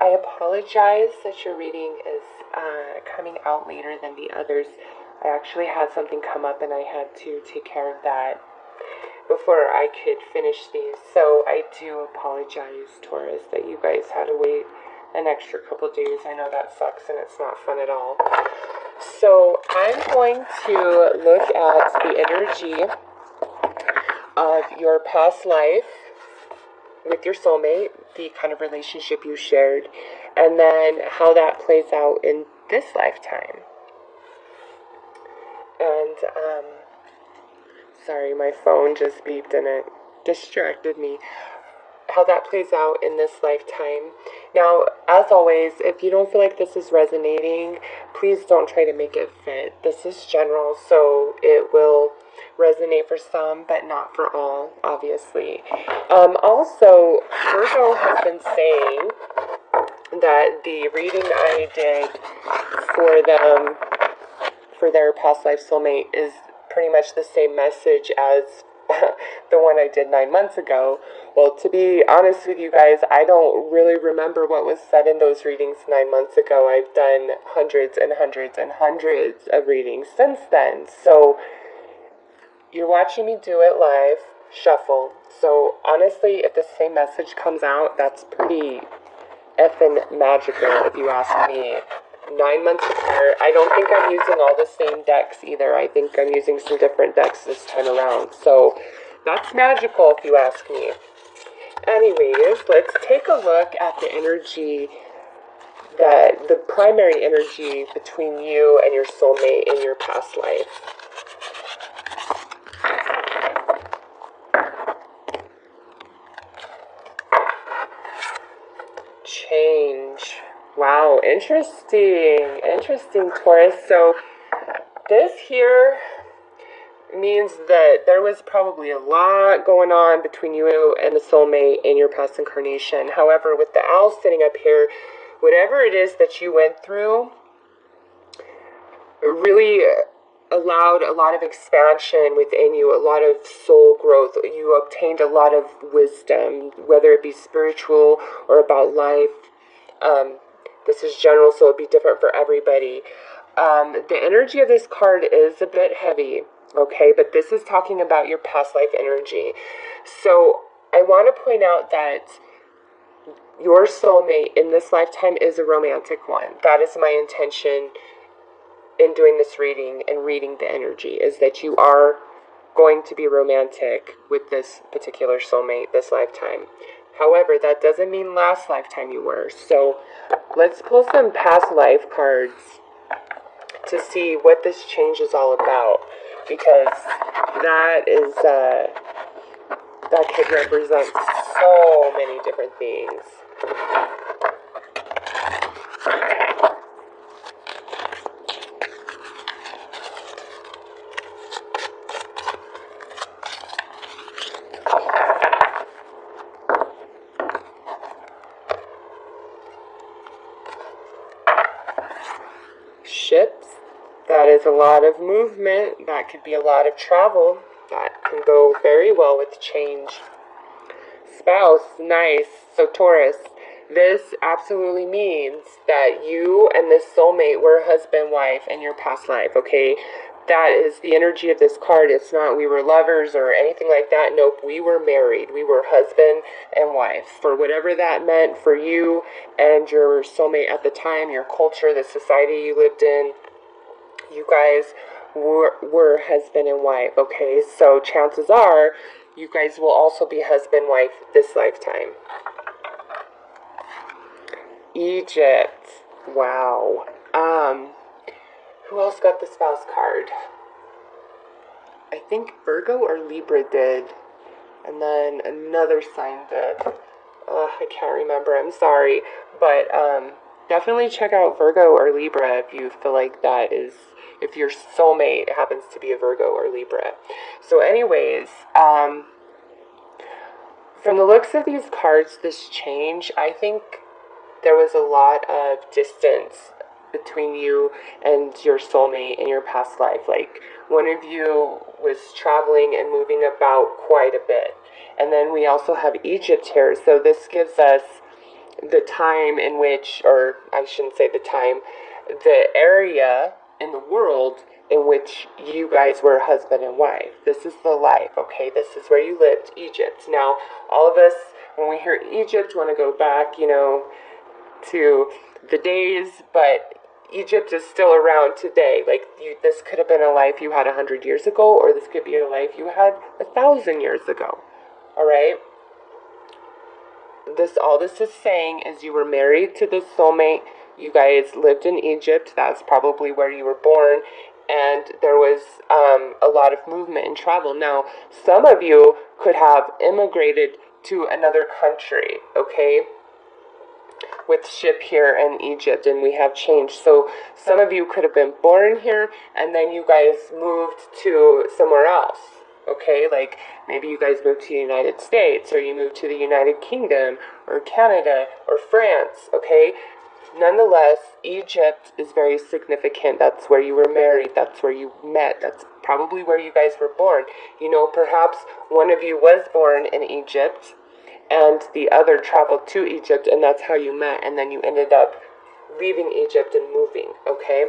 I apologize that your reading is coming out later than the others. I actually had something come up and I had to take care of that before I could finish these. So I do apologize, Taurus, that you guys had to wait an extra couple days. I know that sucks and it's not fun at all. So I'm going to look at the energy of your past life with your soulmate, the kind of relationship you shared, and then how that plays out in this lifetime. And, sorry, my phone just beeped and it distracted me. How that plays out in this lifetime. Now, as always, if you don't feel like this is resonating, please don't try to make it fit. This is general, so it will resonate for some, but not for all, obviously. Also, Virgo has been saying that the reading I did for them, for their past life soulmate, is pretty much the same message as the one I did 9 months ago. Well, to be honest with you guys, I don't really remember what was said in those readings 9 months ago. I've done hundreds and hundreds and hundreds of readings since then. So you're watching me do it live, shuffle. So honestly, if the same message comes out, that's pretty effing magical, if you ask me. 9 months apart. I don't think I'm using all the same decks either. I think I'm using some different decks this time around. So that's magical, if you ask me. Anyways, let's take a look at the energy, the primary energy between you and your soulmate in your past life. Change. Wow, interesting. Interesting, Taurus. So this here means that there was probably a lot going on between you and the soulmate in your past incarnation. However, with the owl sitting up here, whatever it is that you went through really allowed a lot of expansion within you, a lot of soul growth. You obtained a lot of wisdom, whether it be spiritual or about life. This is general, so it'll be different for everybody. The energy of this card is a bit heavy, okay? But this is talking about your past life energy. So I want to point out that your soulmate in this lifetime is a romantic one. That is my intention in doing this reading and reading the energy, is that you are going to be romantic with this particular soulmate this lifetime. However, that doesn't mean last lifetime you were. So let's pull some past life cards to see what this change is all about, because that is that could represent so many different things. Ships, that is a lot of movement, that could be a lot of travel, that can go very well with change. Spouse, nice. So Taurus, this absolutely means that you and this soulmate were husband-wife in your past life, okay? That is the energy of this card. It's not we were lovers or anything like that. Nope, we were married. We were husband and wife. For whatever that meant for you and your soulmate at the time, your culture, the society you lived in, you guys were husband and wife, okay? So chances are you guys will also be husband-wife this lifetime. Egypt. Wow. Who else got the spouse card? I think Virgo or Libra did. And then another sign did. I can't remember. I'm sorry. But definitely check out Virgo or Libra if you feel like that is, if your soulmate happens to be a Virgo or Libra. So anyways, from the looks of these cards, this change, I think there was a lot of distance between you and your soulmate in your past life. Like, one of you was traveling and moving about quite a bit. And then we also have Egypt here. So this gives us the time in which, or I shouldn't say the time, the area in the world in which you guys were husband and wife. This is the life, okay? This is where you lived, Egypt. Now, all of us, when we hear Egypt, want to go back, to the days, but Egypt is still around today. Like, this could have been a life you had 100 years ago, or this could be a life you had 1,000 years ago, all right? All this is saying is you were married to this soulmate. You guys lived in Egypt. That's probably where you were born. And there was a lot of movement and travel. Now, some of you could have immigrated to another country, okay, with ship here in Egypt, and we have changed. So some of you could have been born here, and then you guys moved to somewhere else. Okay, like maybe you guys moved to the United States, or you moved to the United Kingdom, or Canada, or France, okay? Nonetheless, Egypt is very significant. That's where you were married, that's where you met, that's probably where you guys were born. Perhaps one of you was born in Egypt, and the other traveled to Egypt, and that's how you met, and then you ended up leaving Egypt and moving, okay?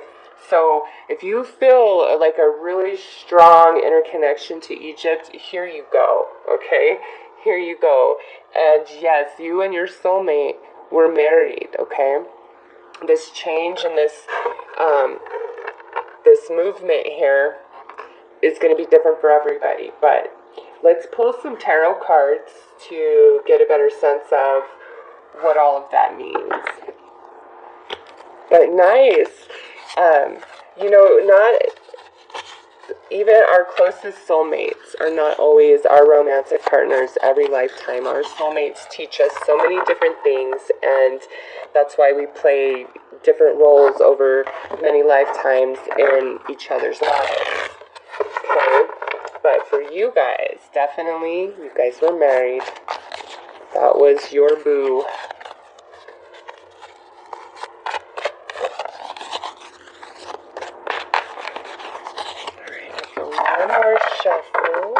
So if you feel like a really strong interconnection to Egypt, here you go, okay? Here you go. And yes, you and your soulmate were married, okay? This change and this movement here is going to be different for everybody. But let's pull some tarot cards to get a better sense of what all of that means. But nice. Not even our closest soulmates are not always our romantic partners every lifetime. Our soulmates teach us so many different things, and that's why we play different roles over many lifetimes in each other's lives. Okay? But for you guys, definitely, you guys were married. That was your boo. One more shuffle.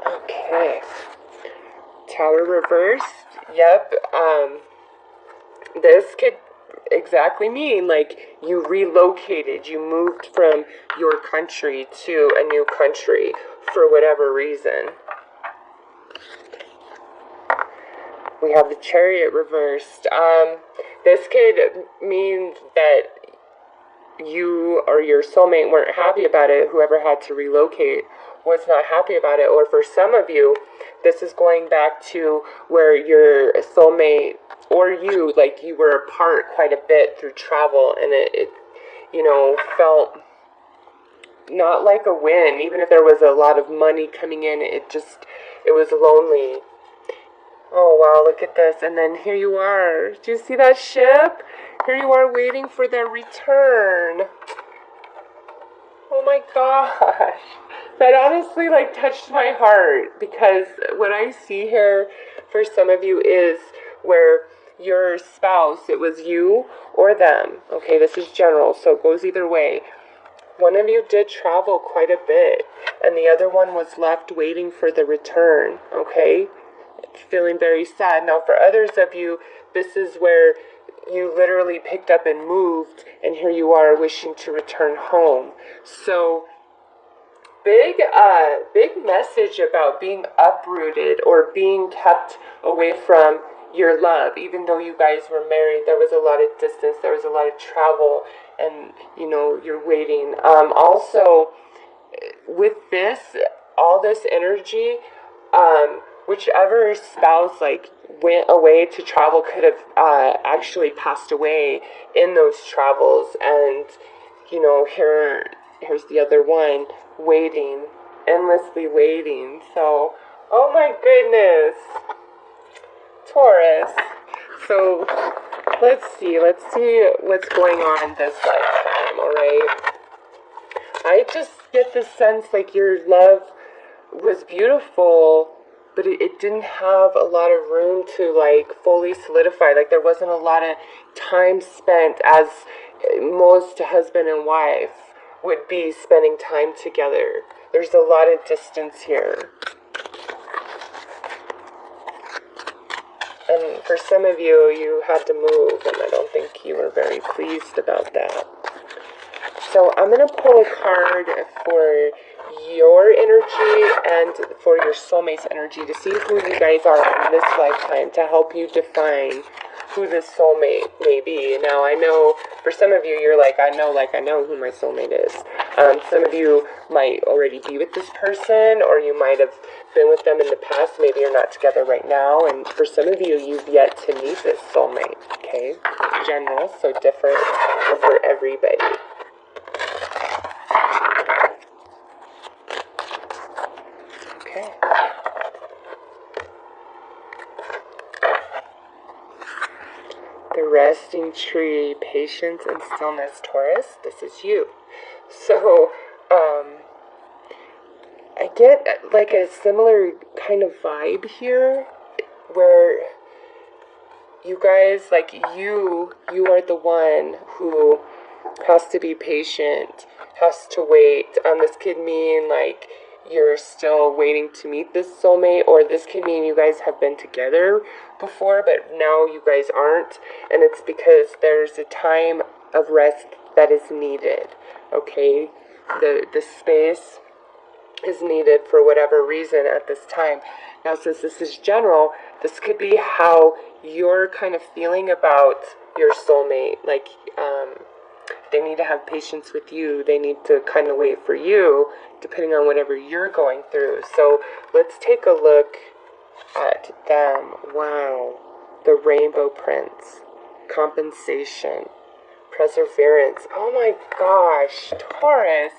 Okay. Tower reversed. Yep. This could exactly mean like you relocated, you moved from your country to a new country for whatever reason. We have the Chariot reversed. This could mean that you or your soulmate weren't happy about it. Whoever had to relocate was not happy about it. Or for some of you, this is going back to where your soulmate or you, like you were apart quite a bit through travel, and it felt not like a win. Even if there was a lot of money coming in, it was lonely. Oh wow, look at this. And then here you are. Do you see that ship? Here you are waiting for their return. Oh my gosh. That honestly touched my heart, because what I see here for some of you is where your spouse, it was you or them. Okay, this is general, so it goes either way. One of you did travel quite a bit, and the other one was left waiting for the return, okay? Feeling very sad. Now, for others of you, this is where you literally picked up and moved, and here you are wishing to return home. So, big message about being uprooted or being kept away from your love. Even though you guys were married, there was a lot of distance, there was a lot of travel, and you're waiting. Also, with this, all this energy, whichever spouse went away to travel could have actually passed away in those travels. And here's the other one waiting, endlessly waiting. So, oh my goodness, Taurus. So let's see what's going on this lifetime. All right, I just get the sense your love was beautiful, but it didn't have a lot of room to like fully solidify. Like there wasn't a lot of time spent as most husband and wife would be spending time together. There's a lot of distance here. And for some of you, you had to move, and I don't think you were very pleased about that. So I'm going to pull a card for your energy and for your soulmate's energy to see who you guys are in this lifetime, to help you define who this soulmate may be. Now, I know for some of you, you're like, I know who my soulmate is. Some of you might already be with this person, or you might have been with them in the past. Maybe you're not together right now. And for some of you, you've yet to meet this soulmate, okay? General, so different for everybody. Okay. The resting tree, patience and stillness, Taurus, this is you. So, I get like a similar kind of vibe here, where you guys, like you are the one who has to be patient, has to wait. This could mean like you're still waiting to meet this soulmate, or this could mean you guys have been together before, but now you guys aren't, and it's because there's a time of rest that is needed, okay? The space is needed for whatever reason at this time. Now, since this is general, this could be how you're kind of feeling about your soulmate. Like, they need to have patience with you. They need to kind of wait for you, depending on whatever you're going through. So let's take a look at them. Wow. The Rainbow Prince. Compensation. Perseverance. Oh my gosh. Taurus.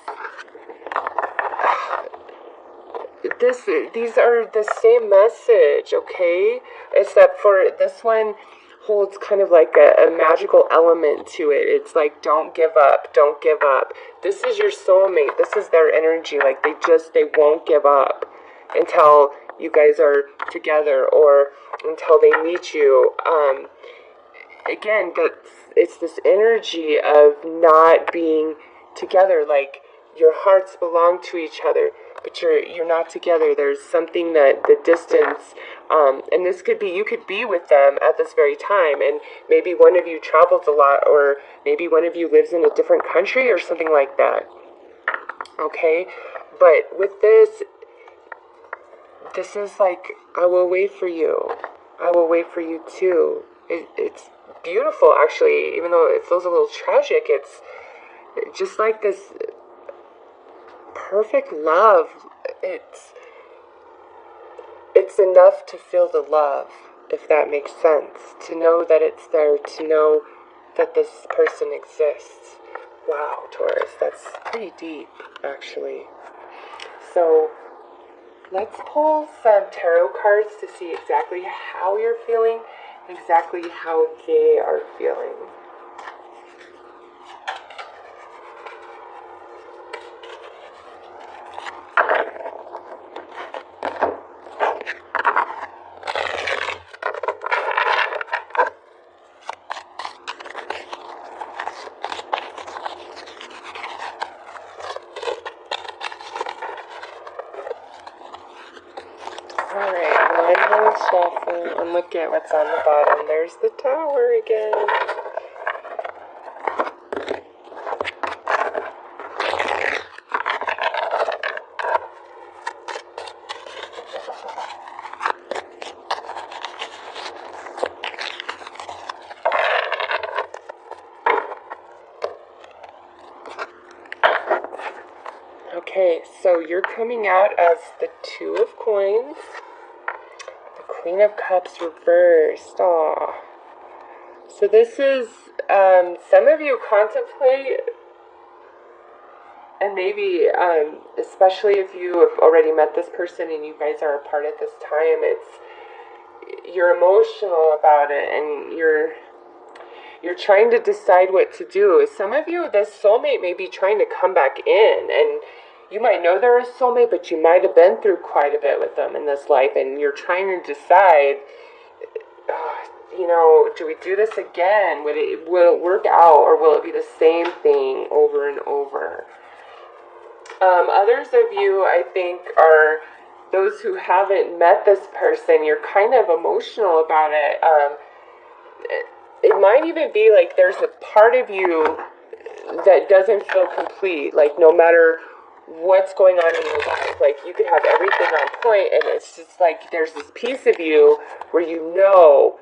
These are the same message, okay? Except for this one holds kind of like a magical element to it. It's like, don't give up, don't give up. This is your soulmate. This is their energy. Like they won't give up until you guys are together, or until they meet you. Again, it's this energy of not being together. Like your hearts belong to each other, but you're not together. There's something that the distance, and this could be, you could be with them at this very time, and maybe one of you travels a lot, or maybe one of you lives in a different country or something like that. Okay, but with this is like, I will wait for you. I will wait for you too. It's beautiful, actually, even though it feels a little tragic. It's just like this perfect love. It's enough to feel the love, if that makes sense. To know that it's there, to know that this person exists. Wow, Taurus, that's pretty deep, actually. So let's pull some tarot cards to see exactly how you're feeling, exactly how they are feeling. Alright, one more shuffle, and look at what's on the bottom. There's the Tower again. Okay, so you're coming out as the Two of Coins, the Queen of Cups reversed. Aww. So this is, some of you contemplate, and maybe, especially if you have already met this person and you guys are apart at this time, you're emotional about it, and you're trying to decide what to do. Some of you, this soulmate may be trying to come back in, and you might know they're a soulmate, but you might have been through quite a bit with them in this life, and you're trying to decide, do we do this again? Will it work out, or will it be the same thing over and over? Others of you, I think, are those who haven't met this person. You're kind of emotional about it. It might even be like there's a part of you that doesn't feel complete, like no matter what's going on in your life, like you could have everything on point, and it's just like there's this piece of you where you know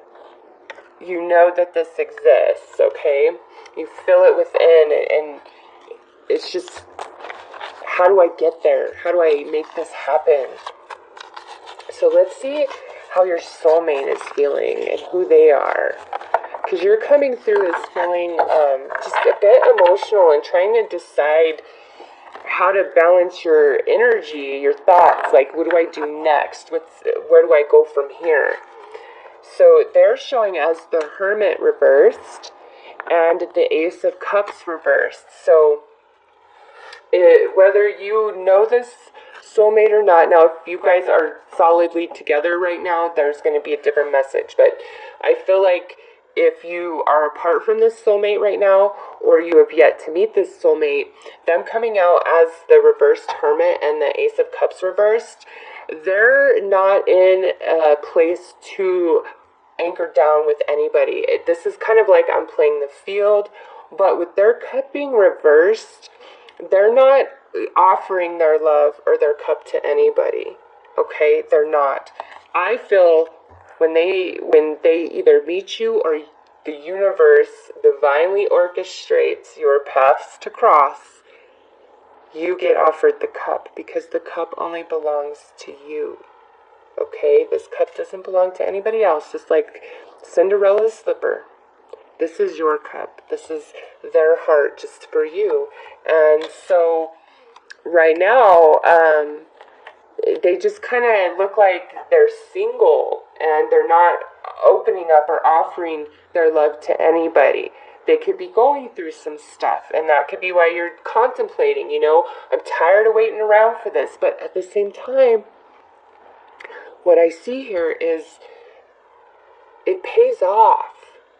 that this exists, okay? You feel it within, and it's just, how do I get there? How do I make this happen? So let's see how your soulmate is feeling and who they are. Because you're coming through as feeling just a bit emotional and trying to decide how to balance your energy, your thoughts. Like, what do I do next? Where do I go from here? So they're showing as the Hermit reversed and the Ace of Cups reversed. So whether you know this soulmate or not, now if you guys are solidly together right now, there's going to be a different message. But I feel like if you are apart from this soulmate right now, or you have yet to meet this soulmate, them coming out as the reversed Hermit and the Ace of Cups reversed, they're not in a place to anchor down with anybody. This is kind of like I'm playing the field, but with their cup being reversed, they're not offering their love or their cup to anybody. Okay? They're not. I feel when they either meet you or the universe divinely orchestrates your paths to cross, you get offered the cup, because the cup only belongs to you. Okay? This cup doesn't belong to anybody else, just like Cinderella's slipper. This is your cup. This is their heart just for you. And so right now, they just kind of look like they're single and they're not opening up or offering their love to anybody. They could be going through some stuff, and that could be why you're contemplating, I'm tired of waiting around for this. But at the same time, what I see here is it pays off,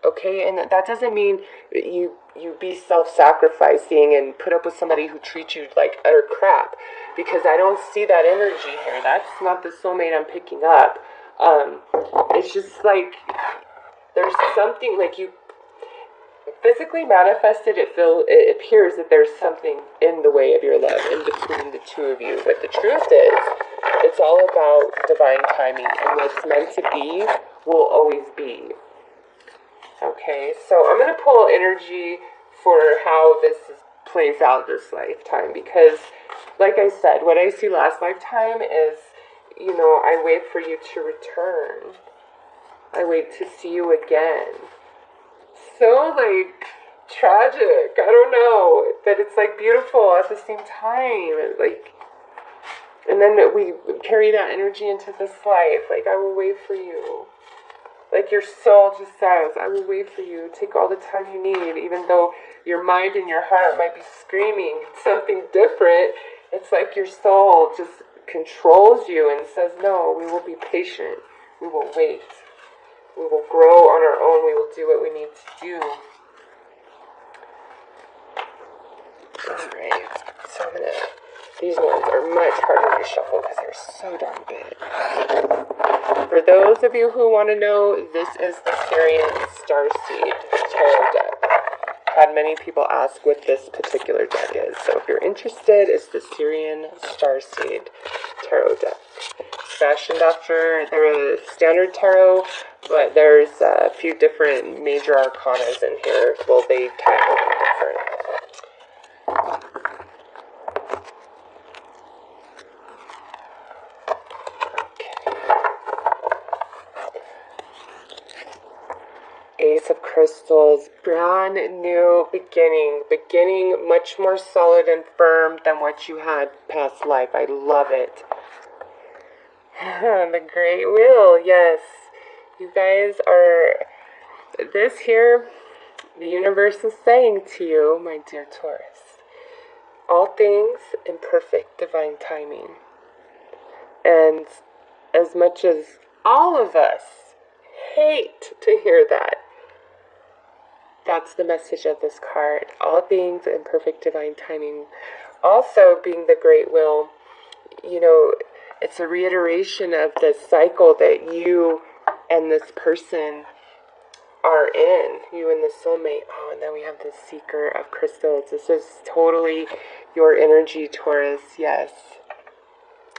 okay? And that doesn't mean you be self-sacrificing and put up with somebody who treats you like utter crap, because I don't see that energy here. That's not the soulmate I'm picking up. It's just like there's something, like you physically manifested, it appears that there's something in the way of your love in between the two of you. But the truth is, it's all about divine timing, and what's meant to be will always be. Okay, so I'm going to pull energy for how this plays out this lifetime, because like I said, what I see last lifetime is, I wait for you to return. I wait to see you again. So, tragic. I don't know. But it's, beautiful at the same time. And then we carry that energy into this life. I will wait for you. Your soul just says, I will wait for you. Take all the time you need. Even though your mind and your heart might be screaming something different, it's like your soul just controls you and says, no, we will be patient. We will wait. We will grow on our own. We will do what we need to do. Alright, so these ones are much harder to shuffle because they're so darn big. For those of you who want to know, this is the Syrian Starseed Tarot deck. Had many people ask what this particular deck is. So if you're interested, it's the Syrian Starseed Tarot deck. It's fashioned after the standard tarot, but there's a few different major arcanas in here. Well, they tackle them different. Ace of Crystals, brand new beginning much more solid and firm than what you had past life. I love it. The Great Wheel, yes. You guys are, this here, the universe is saying to you, my dear Taurus, All things in perfect divine timing. And as much as all of us hate to hear that, that's the message of this card. All things in perfect divine timing. Also, being the great will, you know, it's a reiteration of the cycle that you and this person are in, you and the soulmate. Oh, and then we have the seeker of crystals. This is totally your energy, Taurus. Yes.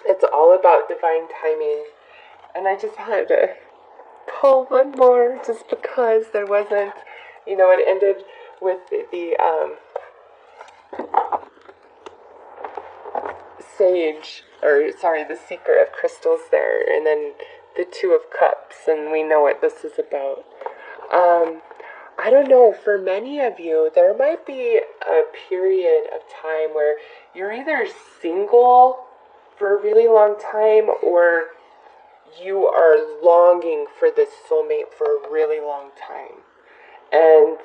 It's all about divine timing. And I just had to pull one more just because there wasn't, it ended with the the seeker of crystals there, and then the two of cups, and we know what this is about. I don't know, for many of you, there might be a period of time where you're either single for a really long time, or you are longing for this soulmate for a really long time. And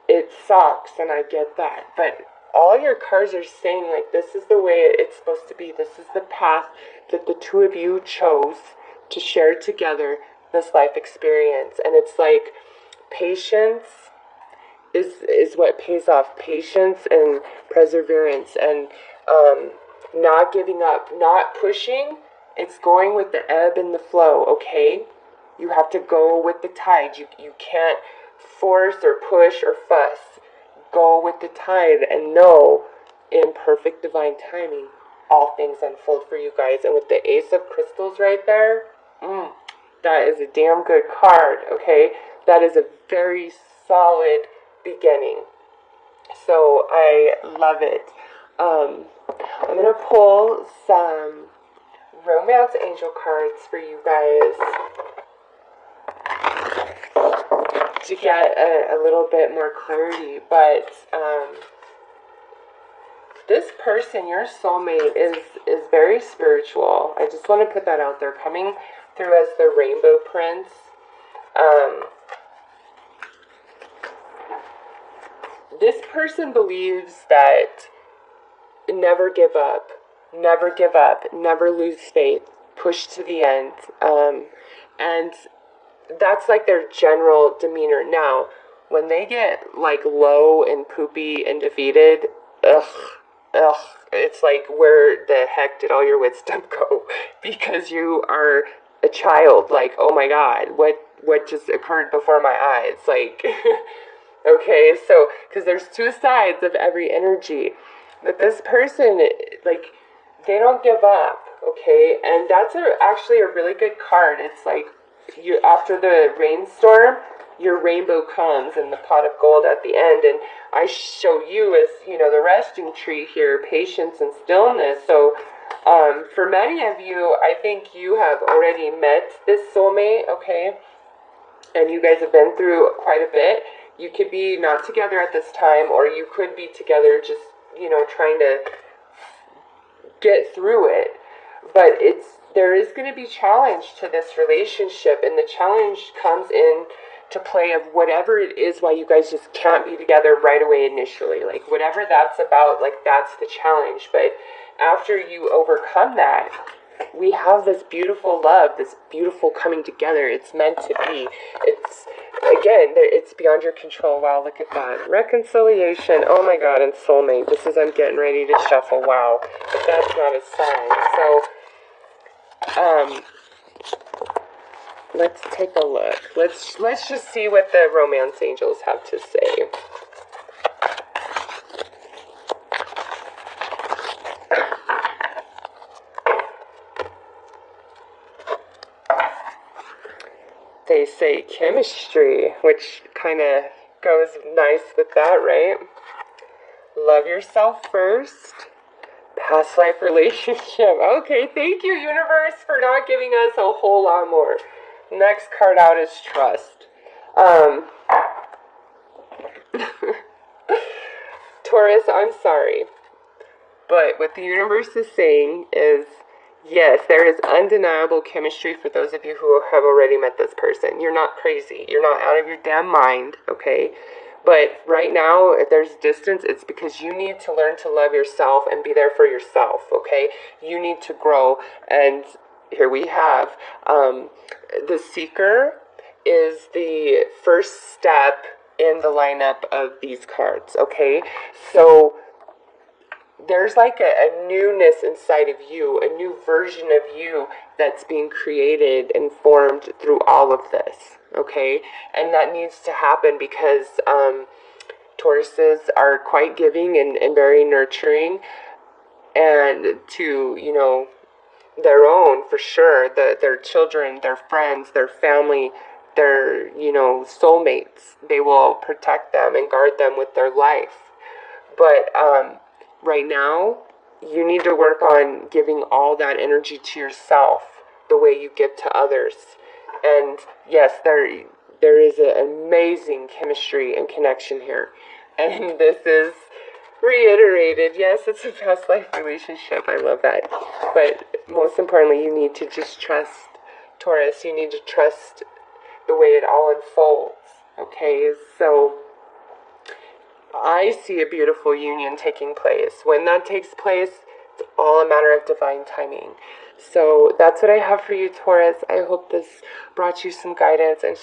it sucks, and I get that, but all your cards are saying, like, this is the way it's supposed to be. This is the path that the two of you chose to share together this life experience. And it's like patience is what pays off. Patience and perseverance, and not giving up, not pushing. It's going with the ebb and the flow, okay? You have to go with the tide. You can't force or push or fuss. Go with the tide and know in perfect divine timing all things unfold for you guys. And with the Ace of Crystals right there, that is a damn good card, okay? That is a very solid beginning. So I love it. I'm going to pull some romance angel cards for you guys to get a little bit more clarity. But this person, your soulmate, is very spiritual. I just want to put that out there. Coming through as the Rainbow Prince. This person believes that never give up, never lose faith, push to the end. And that's like their general demeanor. Now, when they get like low and poopy and defeated, it's like, where the heck did all your wisdom go? Because you are a child. Like, oh my God, what just occurred before my eyes? Like, okay, so, because there's two sides of every energy. But this person, like, they don't give up, okay? And that's actually a really good card. It's like, you, after the rainstorm, your rainbow comes in the pot of gold at the end. And I show you as, the resting tree here, patience and stillness. So for many of you, I think you have already met this soulmate, okay? And you guys have been through quite a bit. You could be not together at this time, or you could be together just, trying to get through it. But there is going to be challenge to this relationship, and the challenge comes in to play of whatever it is why you guys just can't be together right away initially. Like, whatever that's about, like, that's the challenge. But after you overcome that, we have this beautiful love, this beautiful coming together. It's meant to be. It's beyond your control. Wow, look at that. Reconciliation. Oh my God, and soulmate. This is, I'm getting ready to shuffle. Wow. But that's not a sign. So, let's take a look. Let's just see what the romance angels have to say. They say chemistry, which kind of goes nice with that, right? Love yourself first. Past life relationship. Okay, thank you, universe, for not giving us a whole lot more. Next card out is trust. Taurus, I'm sorry, but what the universe is saying is, yes, there is undeniable chemistry for those of you who have already met this person. You're not crazy. You're not out of your damn mind, okay? But right now, if there's distance, it's because you need to learn to love yourself and be there for yourself, okay? You need to grow. And here we have the Seeker is the first step in the lineup of these cards, okay? So there's like a newness inside of you, a new version of you that's being created and formed through all of this, okay? And that needs to happen because Tauruses are quite giving and very nurturing, and to, you know, their own, for sure, their children, their friends, their family, their, you know, soulmates. They will protect them and guard them with their life. But right now, you need to work on giving all that energy to yourself the way you give to others. And yes, there is an amazing chemistry and connection here. And this is reiterated. Yes, it's a past life relationship. I love that. But most importantly, you need to just trust Taurus. You need to trust the way it all unfolds. Okay, so I see a beautiful union taking place. When that takes place, it's all a matter of divine timing. So that's what I have for you, Taurus. I hope this brought you some guidance and